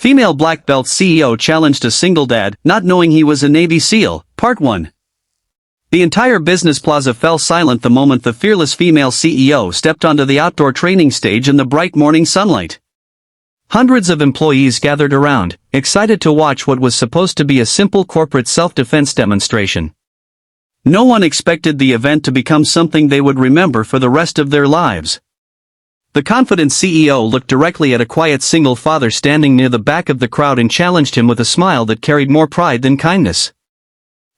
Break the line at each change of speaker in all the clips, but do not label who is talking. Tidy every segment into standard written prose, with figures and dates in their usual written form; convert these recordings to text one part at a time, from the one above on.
Female Black Belt CEO challenged a single dad, not knowing he was a Navy SEAL, Part 1. The entire business plaza fell silent the moment the fearless female CEO stepped onto the outdoor training stage in the bright morning sunlight. Hundreds of employees gathered around, excited to watch what was supposed to be a simple corporate self-defense demonstration. No one expected the event to become something they would remember for the rest of their lives. The confident CEO looked directly at a quiet single father standing near the back of the crowd and challenged him with a smile that carried more pride than kindness.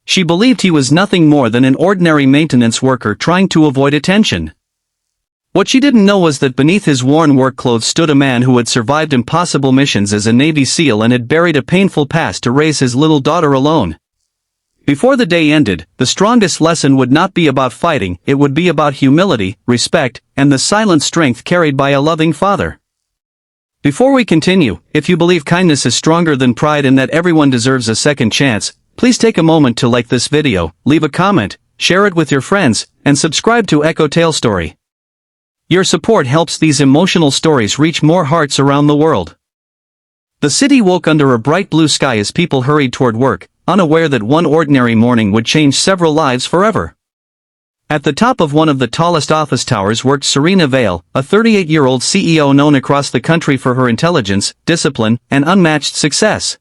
She believed he was nothing more than an ordinary maintenance worker trying to avoid attention. What she didn't know was that beneath his worn work clothes stood a man who had survived impossible missions as a Navy SEAL and had buried a painful past to raise his little daughter alone. Before the day ended, the strongest lesson would not be about fighting, it would be about humility, respect, and the silent strength carried by a loving father. Before we continue, if you believe kindness is stronger than pride and that everyone deserves a second chance, please take a moment to like this video, leave a comment, share it with your friends, and subscribe to Echo Tale Story. Your support helps these emotional stories reach more hearts around the world. The city woke under a bright blue sky as people hurried toward work, unaware that one ordinary morning would change several lives forever. At the top of one of the tallest office towers worked Serena Vale, a 38-year-old CEO known across the country for her intelligence, discipline, and unmatched success.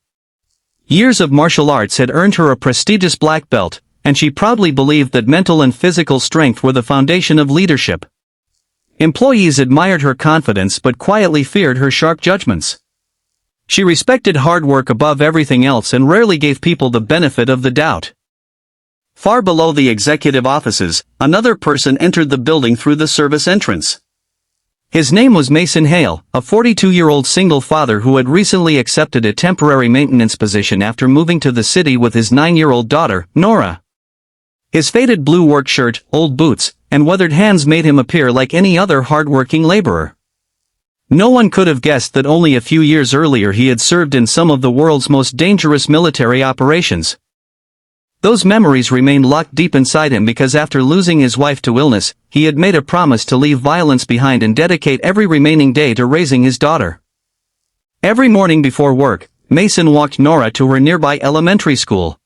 Years of martial arts had earned her a prestigious black belt, and she proudly believed that mental and physical strength were the foundation of leadership. Employees admired her confidence but quietly feared her sharp judgments. She respected hard work above everything else and rarely gave people the benefit of the doubt. Far below the executive offices, another person entered the building through the service entrance. His name was Mason Hale, a 42-year-old single father who had recently accepted a temporary maintenance position after moving to the city with his 9-year-old daughter, Nora. His faded blue work shirt, old boots, and weathered hands made him appear like any other hard-working laborer. No one could have guessed that only a few years earlier he had served in some of the world's most dangerous military operations. Those memories remained locked deep inside him because after losing his wife to illness, he had made a promise to leave violence behind and dedicate every remaining day to raising his daughter. Every morning before work, Mason walked Nora to her nearby elementary school.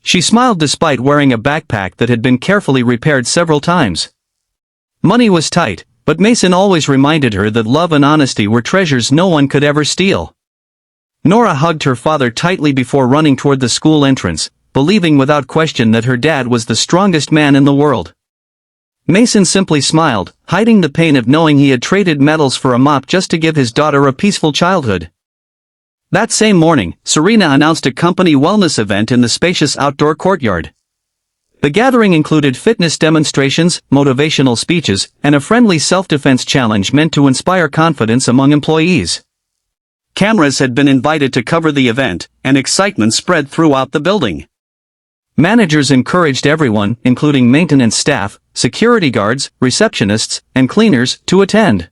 She smiled despite wearing a backpack that had been carefully repaired several times. Money was tight, but Mason always reminded her that love and honesty were treasures no one could ever steal. Nora hugged her father tightly before running toward the school entrance, believing without question that her dad was the strongest man in the world. Mason simply smiled, hiding the pain of knowing he had traded medals for a mop just to give his daughter a peaceful childhood. That same morning, Serena announced a company wellness event in the spacious outdoor courtyard. The gathering included fitness demonstrations, motivational speeches, and a friendly self-defense challenge meant to inspire confidence among employees. Cameras had been invited to cover the event, and excitement spread throughout the building. Managers encouraged everyone, including maintenance staff, security guards, receptionists, and cleaners, to attend.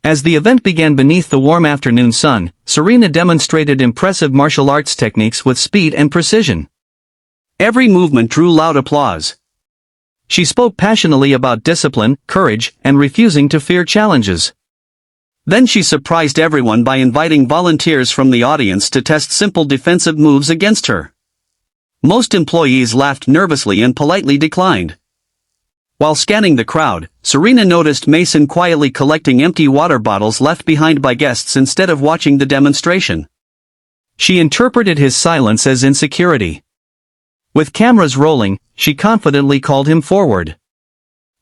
As the event began beneath the warm afternoon sun, Serena demonstrated impressive martial arts techniques with speed and precision. Every movement drew loud applause. She spoke passionately about discipline, courage, and refusing to fear challenges. Then she surprised everyone by inviting volunteers from the audience to test simple defensive moves against her. Most employees laughed nervously and politely declined. While scanning the crowd, Serena noticed Mason quietly collecting empty water bottles left behind by guests instead of watching the demonstration. She interpreted his silence as insecurity. With cameras rolling, she confidently called him forward.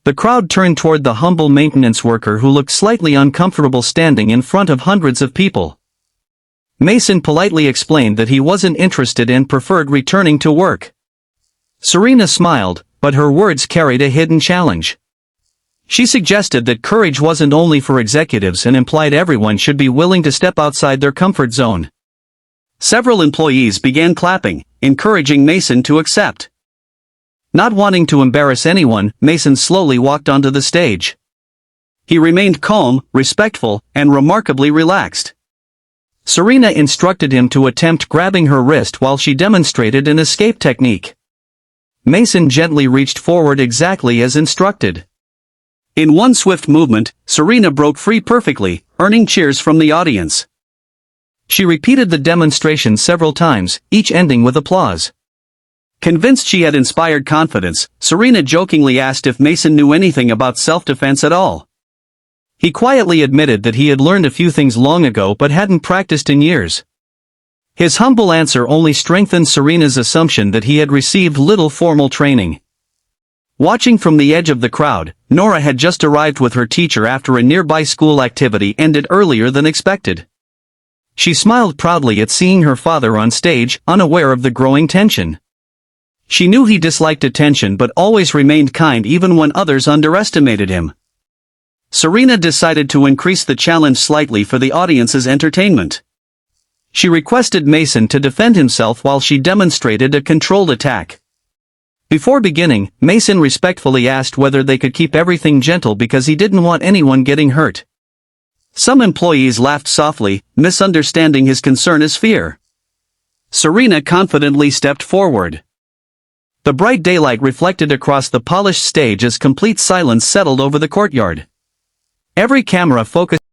The crowd turned toward the humble maintenance worker who looked slightly uncomfortable standing in front of hundreds of people. Mason politely explained that he wasn't interested and preferred returning to work. Serena smiled, but her words carried a hidden challenge. She suggested that courage wasn't only for executives and implied everyone should be willing to step outside their comfort zone. Several employees began clapping, encouraging Mason to accept. Not wanting to embarrass anyone, Mason slowly walked onto the stage. He remained calm, respectful, and remarkably relaxed. Serena instructed him to attempt grabbing her wrist while she demonstrated an escape technique. Mason gently reached forward exactly as instructed. In one swift movement, Serena broke free perfectly, earning cheers from the audience. She repeated the demonstration several times, each ending with applause. Convinced she had inspired confidence, Serena jokingly asked if Mason knew anything about self-defense at all. He quietly admitted that he had learned a few things long ago but hadn't practiced in years. His humble answer only strengthened Serena's assumption that he had received little formal training. Watching from the edge of the crowd, Nora had just arrived with her teacher after a nearby school activity ended earlier than expected. She smiled proudly at seeing her father on stage, unaware of the growing tension. She knew he disliked attention but always remained kind even when others underestimated him. Serena decided to increase the challenge slightly for the audience's entertainment. She requested Mason to defend himself while she demonstrated a controlled attack. Before beginning, Mason respectfully asked whether they could keep everything gentle because he didn't want anyone getting hurt. Some employees laughed softly, misunderstanding his concern as fear. Serena confidently stepped forward. The bright daylight reflected across the polished stage as complete silence settled over the courtyard. Every camera focused